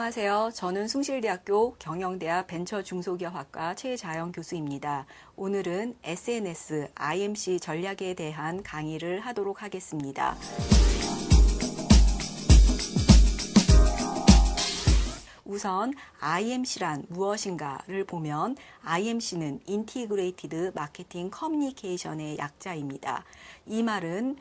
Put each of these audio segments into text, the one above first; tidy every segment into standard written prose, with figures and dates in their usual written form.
안녕하세요. 저는 숭실대학교 경영대학 벤처중소기업학과 최자영 교수입니다. 오늘은 SNS, IMC 전략에 대한 강의를 하도록 하겠습니다. 우선 IMC란 무엇인가를 보면 IMC는 Integrated Marketing Communication의 약자입니다. 이 말은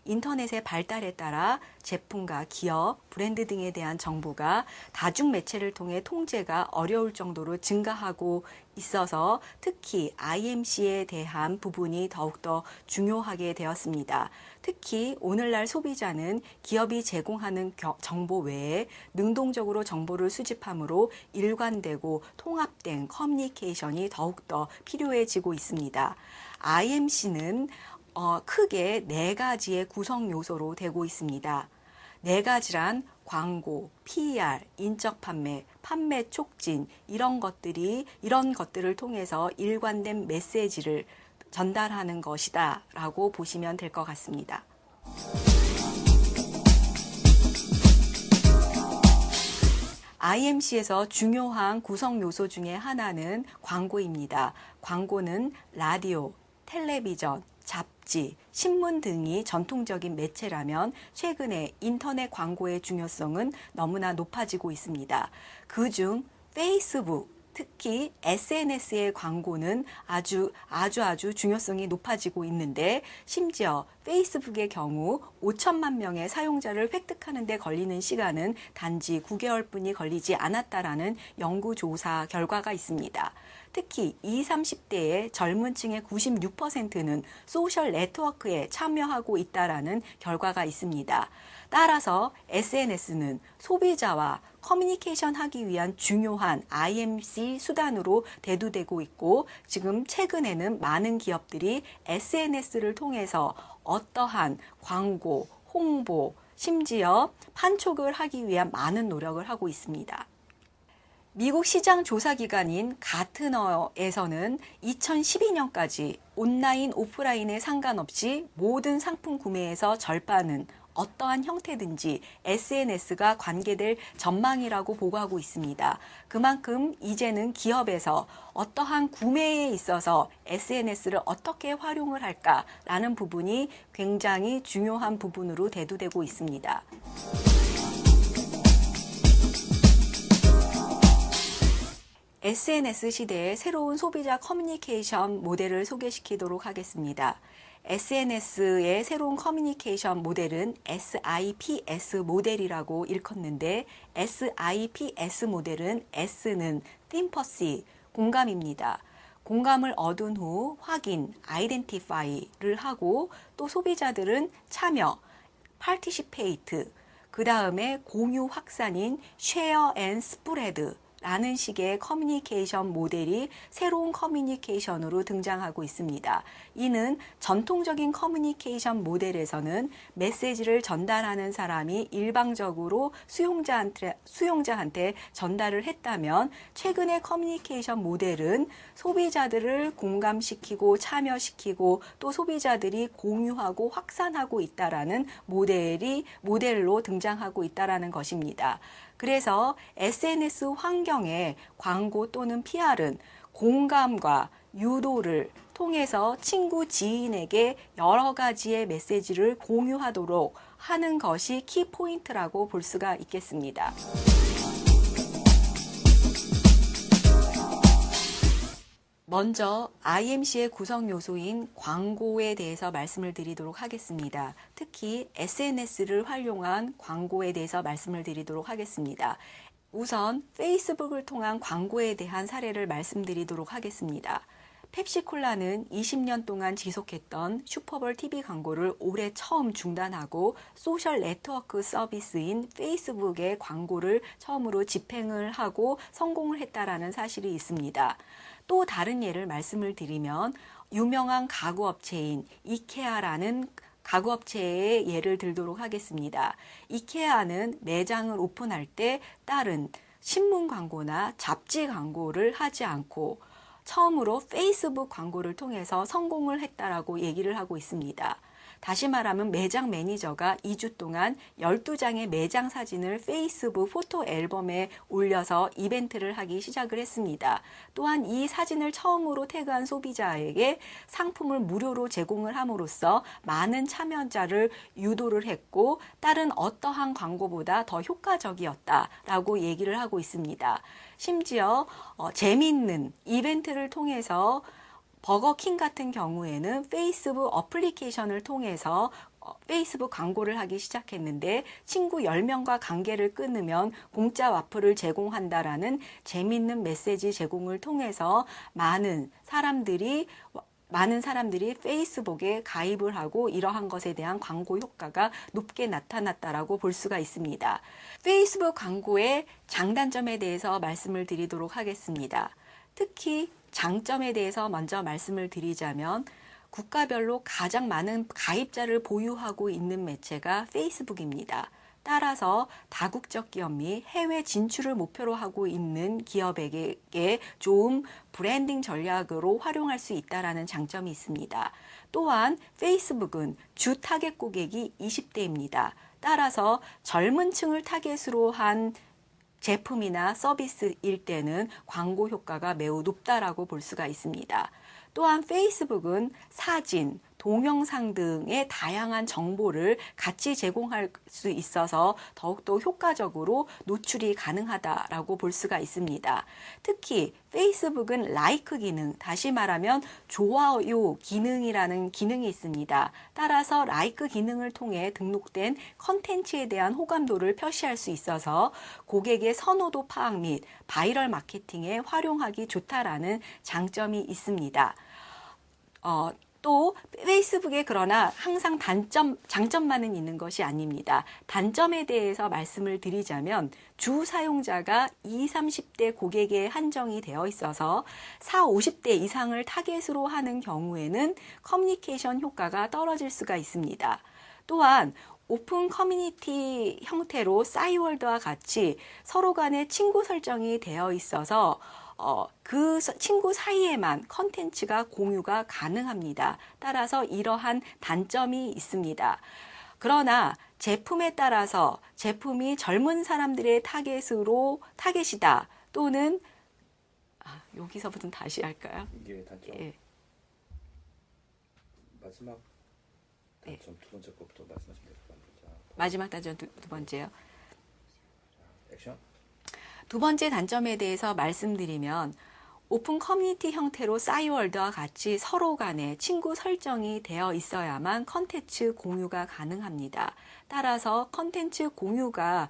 인터넷의 발달에 따라 제품과 기업, 브랜드 등에 대한 정보가 다중매체를 통해 통제가 어려울 정도로 증가하고 있어서 특히 IMC에 대한 부분이 더욱더 중요하게 되었습니다. 특히 오늘날 소비자는 기업이 제공하는 정보 외에 능동적으로 정보를 수집함으로 일관되고 통합된 커뮤니케이션이 더욱더 필요해지고 있습니다. IMC는 크게 4가지의 구성 요소로 되고 있습니다. 4가지란 광고, PR, 인적 판매, 판매 촉진 이런 것들을 통해서 일관된 메시지를 전달하는 것이다 라고 보시면 될 것 같습니다. IMC에서 중요한 구성 요소 중에 하나는 광고입니다. 광고는 라디오, 텔레비전, 잡지, 신문 등이 전통적인 매체라면 최근에 인터넷 광고의 중요성은 너무나 높아지고 있습니다. 그중 페이스북, 특히 SNS의 광고는 아주 중요성이 높아지고 있는데 심지어 페이스북의 경우 5천만 명의 사용자를 획득하는 데 걸리는 시간은 단지 9개월뿐이 걸리지 않았다라는 연구조사 결과가 있습니다. 특히 20, 30대의 젊은 층의 96%는 소셜 네트워크에 참여하고 있다라는 결과가 있습니다. 따라서 SNS는 소비자와 커뮤니케이션 하기 위한 중요한 IMC 수단으로 대두되고 있고 지금 최근에는 많은 기업들이 SNS를 통해서 어떠한 광고, 홍보, 심지어 판촉을 하기 위한 많은 노력을 하고 있습니다. 미국 시장 조사 기관인 가트너에서는 2012년까지 온라인, 오프라인에 상관없이 모든 상품 구매에서 절반은 어떠한 형태든지 SNS가 관계될 전망이라고 보고하고 있습니다. 그만큼 이제는 기업에서 어떠한 구매에 있어서 SNS를 어떻게 활용을 할까라는 부분이 굉장히 중요한 부분으로 대두되고 있습니다. SNS 시대의 새로운 소비자 커뮤니케이션 모델을 소개시키도록 하겠습니다. SNS의 새로운 커뮤니케이션 모델은 SIPS 모델이라고 일컫는데 SIPS 모델은 S는 Sympathy, 공감입니다. 공감을 얻은 후 확인, Identify를 하고 또 소비자들은 참여, Participate, 그 다음에 공유 확산인 Share and Spread 라는 식의 커뮤니케이션 모델이 새로운 커뮤니케이션으로 등장하고 있습니다. 이는 전통적인 커뮤니케이션 모델에서는 메시지를 전달하는 사람이 일방적으로 수용자한테 전달을 했다면 최근의 커뮤니케이션 모델은 소비자들을 공감시키고 참여시키고 또 소비자들이 공유하고 확산하고 있다라는 모델로 등장하고 있다라는 것입니다. 그래서 SNS 환경에 광고 또는 PR은 공감과 유도를 통해서 친구, 지인에게 여러 가지의 메시지를 공유하도록 하는 것이 키포인트라고 볼 수가 있겠습니다. 먼저 IMC의 구성 요소인 광고에 대해서 말씀을 드리도록 하겠습니다. 특히 SNS를 활용한 광고에 대해서 말씀을 드리도록 하겠습니다. 우선 페이스북을 통한 광고에 대한 사례를 말씀드리도록 하겠습니다. 펩시콜라는 20년 동안 지속했던 슈퍼볼 TV 광고를 올해 처음 중단하고 소셜 네트워크 서비스인 페이스북의 광고를 처음으로 집행을 하고 성공을 했다라는 사실이 있습니다. 또 다른 예를 말씀을 드리면 유명한 가구업체인 이케아라는 가구업체의 예를 들도록 하겠습니다. 이케아는 매장을 오픈할 때 다른 신문 광고나 잡지 광고를 하지 않고 처음으로 페이스북 광고를 통해서 성공을 했다라고 얘기를 하고 있습니다. 다시 말하면 매장 매니저가 2주 동안 12장의 매장 사진을 페이스북 포토 앨범에 올려서 이벤트를 하기 시작을 했습니다. 또한 이 사진을 처음으로 태그한 소비자에게 상품을 무료로 제공을 함으로써 많은 참여자를 유도를 했고 다른 어떠한 광고보다 더 효과적이었다라고 얘기를 하고 있습니다. 심지어 재미있는 이벤트를 통해서 버거킹 같은 경우에는 페이스북 어플리케이션을 통해서 페이스북 광고를 하기 시작했는데 친구 10명과 관계를 끊으면 공짜 와플을 제공한다라는 재미있는 메시지 제공을 통해서 많은 사람들이 페이스북에 가입을 하고 이러한 것에 대한 광고 효과가 높게 나타났다라고 볼 수가 있습니다. 페이스북 광고의 장단점에 대해서 말씀을 드리도록 하겠습니다. 특히 장점에 대해서 먼저 말씀을 드리자면 국가별로 가장 많은 가입자를 보유하고 있는 매체가 페이스북입니다. 따라서 다국적 기업 및 해외 진출을 목표로 하고 있는 기업에게 좋은 브랜딩 전략으로 활용할 수 있다는 장점이 있습니다. 또한 페이스북은 주 타겟 고객이 20대입니다. 따라서 젊은 층을 타겟으로 한 제품이나 서비스일 때는 광고 효과가 매우 높다라고 볼 수가 있습니다. 또한 페이스북은 사진, 동영상 등의 다양한 정보를 같이 제공할 수 있어서 더욱더 효과적으로 노출이 가능하다라고 볼 수가 있습니다. 특히 페이스북은 라이크 기능, 다시 말하면 좋아요 기능이라는 기능이 있습니다. 따라서 라이크 기능을 통해 등록된 컨텐츠에 대한 호감도를 표시할 수 있어서 고객의 선호도 파악 및 바이럴 마케팅에 활용하기 좋다라는 장점이 있습니다. 또 페이스북에 그러나 항상 장점만은 있는 것이 아닙니다. 단점에 대해서 말씀을 드리자면 주 사용자가 20, 30대 고객에 한정이 되어 있어서 40, 50대 이상을 타겟으로 하는 경우에는 커뮤니케이션 효과가 떨어질 수가 있습니다. 또한 오픈 커뮤니티 형태로 싸이월드와 같이 서로 간에 친구 설정이 되어 있어서 그 친구 사이에만 컨텐츠가 공유가 가능합니다. 따라서 이러한 단점이 있습니다. 그러나 제품에 따라서 제품이 젊은 사람들의 타겟이다 또는 여기서부터 다시 할까요? 이게 단점. 예. 마지막 단점 두 번째 것부터 말씀하시면 될 것 같아요. 마지막 단점 두 번째요. 액션. 두 번째 단점에 대해서 말씀드리면 오픈 커뮤니티 형태로 싸이월드와 같이 서로 간에 친구 설정이 되어 있어야만 컨텐츠 공유가 가능합니다. 따라서 컨텐츠 공유가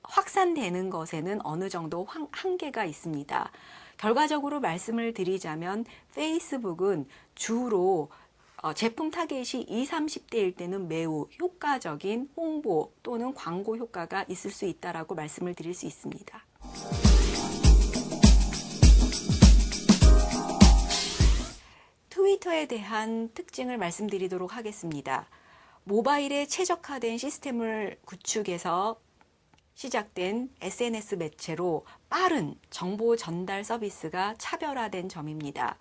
확산되는 것에는 어느 정도 한계가 있습니다. 결과적으로 말씀을 드리자면 페이스북은 주로 제품 타겟이 20, 30대일 때는 매우 효과적인 홍보 또는 광고 효과가 있을 수 있다라고 말씀을 드릴 수 있습니다. 트위터에 대한 특징을 말씀드리도록 하겠습니다. 모바일에 최적화된 시스템을 구축해서 시작된 SNS 매체로 빠른 정보 전달 서비스가 차별화된 점입니다.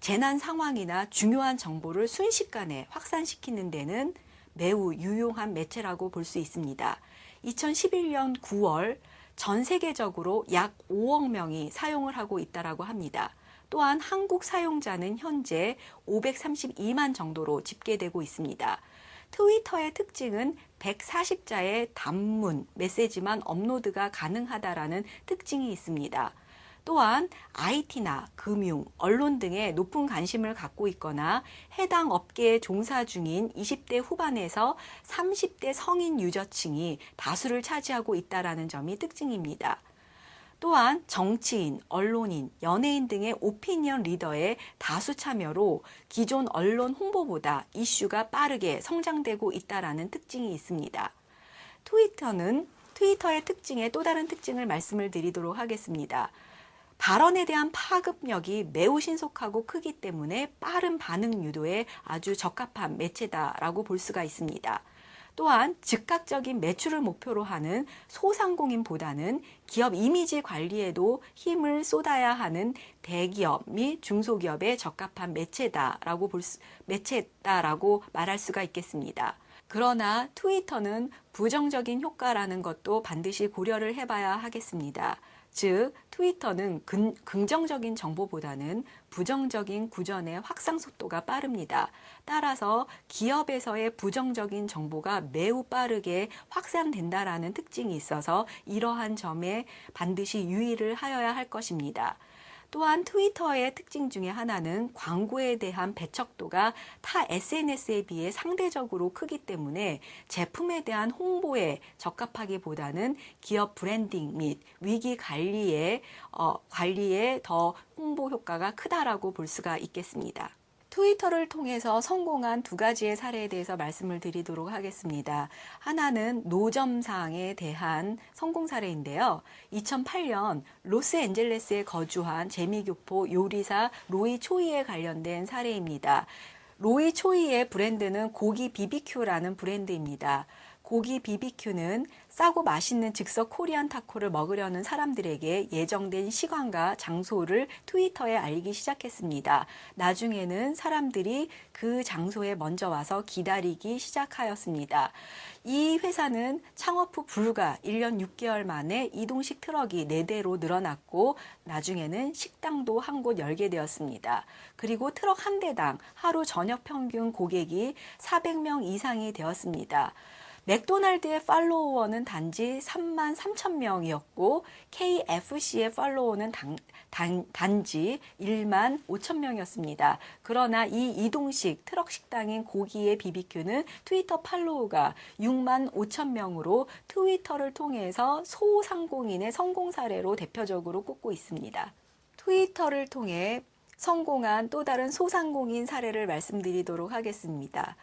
재난 상황이나 중요한 정보를 순식간에 확산시키는 데는 매우 유용한 매체라고 볼 수 있습니다. 2011년 9월 전 세계적으로 약 5억 명이 사용을 하고 있다고 합니다. 또한 한국 사용자는 현재 532만 정도로 집계되고 있습니다. 트위터의 특징은 140자의 단문, 메시지만 업로드가 가능하다라는 특징이 있습니다. 또한 IT나 금융, 언론 등에 높은 관심을 갖고 있거나 해당 업계에 종사 중인 20대 후반에서 30대 성인 유저층이 다수를 차지하고 있다는 점이 특징입니다. 또한 정치인, 언론인, 연예인 등의 오피니언 리더의 다수 참여로 기존 언론 홍보보다 이슈가 빠르게 성장되고 있다는 특징이 있습니다. 트위터의 특징의 또 다른 특징을 말씀을 드리도록 하겠습니다. 발언에 대한 파급력이 매우 신속하고 크기 때문에 빠른 반응 유도에 아주 적합한 매체다라고 볼 수가 있습니다. 또한 즉각적인 매출을 목표로 하는 소상공인보다는 기업 이미지 관리에도 힘을 쏟아야 하는 대기업 및 중소기업에 적합한 매체다라고 말할 수가 있겠습니다. 그러나 트위터는 부정적인 효과라는 것도 반드시 고려를 해봐야 하겠습니다. 즉, 트위터는 긍정적인 정보보다는 부정적인 구전의 확산 속도가 빠릅니다. 따라서 기업에서의 부정적인 정보가 매우 빠르게 확산된다라는 특징이 있어서 이러한 점에 반드시 유의를 하여야 할 것입니다. 또한 트위터의 특징 중에 하나는 광고에 대한 배척도가 타 SNS에 비해 상대적으로 크기 때문에 제품에 대한 홍보에 적합하기보다는 기업 브랜딩 및 위기 관리에 더 홍보 효과가 크다라고 볼 수가 있겠습니다. 트위터를 통해서 성공한 두 가지의 사례에 대해서 말씀을 드리도록 하겠습니다. 하나는 노점상에 대한 성공 사례인데요. 2008년 로스앤젤레스에 거주한 재미교포 요리사 로이 초이에 관련된 사례입니다. 로이 초이의 브랜드는 고기 BBQ라는 브랜드입니다. 고기 BBQ는 싸고 맛있는 즉석 코리안 타코를 먹으려는 사람들에게 예정된 시간과 장소를 트위터에 알리기 시작했습니다. 나중에는 사람들이 그 장소에 먼저 와서 기다리기 시작하였습니다. 이 회사는 창업 후 불과 1년 6개월 만에 이동식 트럭이 4대로 늘어났고 나중에는 식당도 한 곳 열게 되었습니다. 그리고 트럭 한 대당 하루 저녁 평균 고객이 400명 이상이 되었습니다. 맥도날드의 팔로워는 단지 3만 3천 명이었고 KFC의 팔로워는 단지 1만 5천 명이었습니다. 그러나 이 이동식 트럭 식당인 고기의 BBQ는 트위터 팔로워가 6만 5천 명으로 트위터를 통해서 소상공인의 성공 사례로 대표적으로 꼽고 있습니다. 트위터를 통해 성공한 또 다른 소상공인 사례를 말씀드리도록 하겠습니다.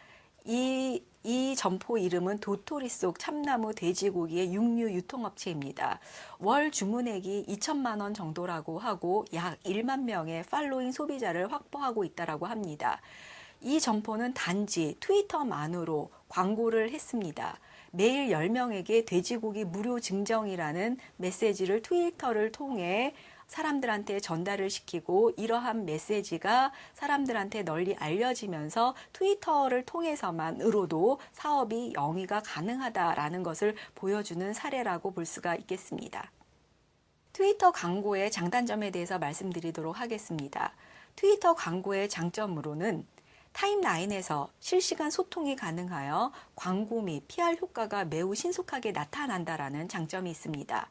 이 점포 이름은 도토리 속 참나무 돼지고기의 육류 유통업체입니다. 월 주문액이 2천만 원 정도라고 하고 약 1만 명의 팔로잉 소비자를 확보하고 있다고 합니다. 이 점포는 단지 트위터만으로 광고를 했습니다. 매일 10명에게 돼지고기 무료 증정이라는 메시지를 트위터를 통해 사람들한테 전달을 시키고 이러한 메시지가 사람들한테 널리 알려지면서 트위터를 통해서만으로도 사업이 영위가 가능하다라는 것을 보여주는 사례라고 볼 수가 있겠습니다. 트위터 광고의 장단점에 대해서 말씀드리도록 하겠습니다. 트위터 광고의 장점으로는 타임라인에서 실시간 소통이 가능하여 광고 및 PR 효과가 매우 신속하게 나타난다라는 장점이 있습니다.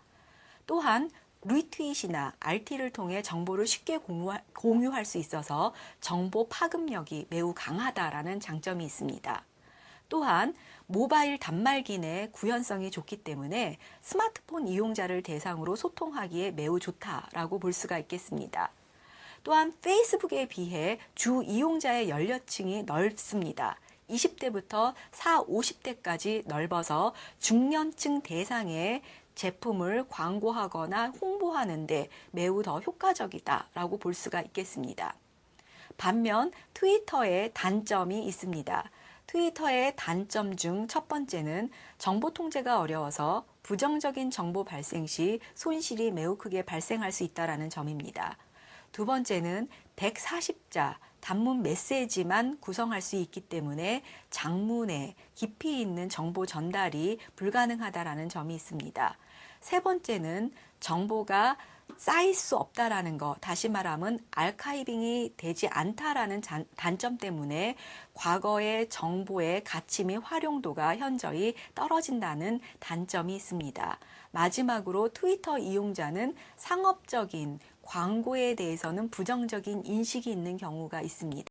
또한 리트윗이나 RT를 통해 정보를 쉽게 공유할 수 있어서 정보 파급력이 매우 강하다라는 장점이 있습니다. 또한 모바일 단말기 내 구현성이 좋기 때문에 스마트폰 이용자를 대상으로 소통하기에 매우 좋다라고 볼 수가 있겠습니다. 또한 페이스북에 비해 주 이용자의 연령층이 넓습니다. 20대부터 40, 50대까지 넓어서 중년층 대상의 제품을 광고하거나 홍보하는데 매우 더 효과적이다라고 볼 수가 있겠습니다. 반면 트위터의 단점이 있습니다. 트위터의 단점 중 첫 번째는 정보 통제가 어려워서 부정적인 정보 발생 시 손실이 매우 크게 발생할 수 있다는 점입니다. 두 번째는 140자 단문 메시지만 구성할 수 있기 때문에 장문의 깊이 있는 정보 전달이 불가능하다는 점이 있습니다. 세 번째는 정보가 쌓일 수 없다라는 것, 다시 말하면 아카이빙이 되지 않다라는 단점 때문에 과거의 정보의 가치 및 활용도가 현저히 떨어진다는 단점이 있습니다. 마지막으로 트위터 이용자는 상업적인 광고에 대해서는 부정적인 인식이 있는 경우가 있습니다.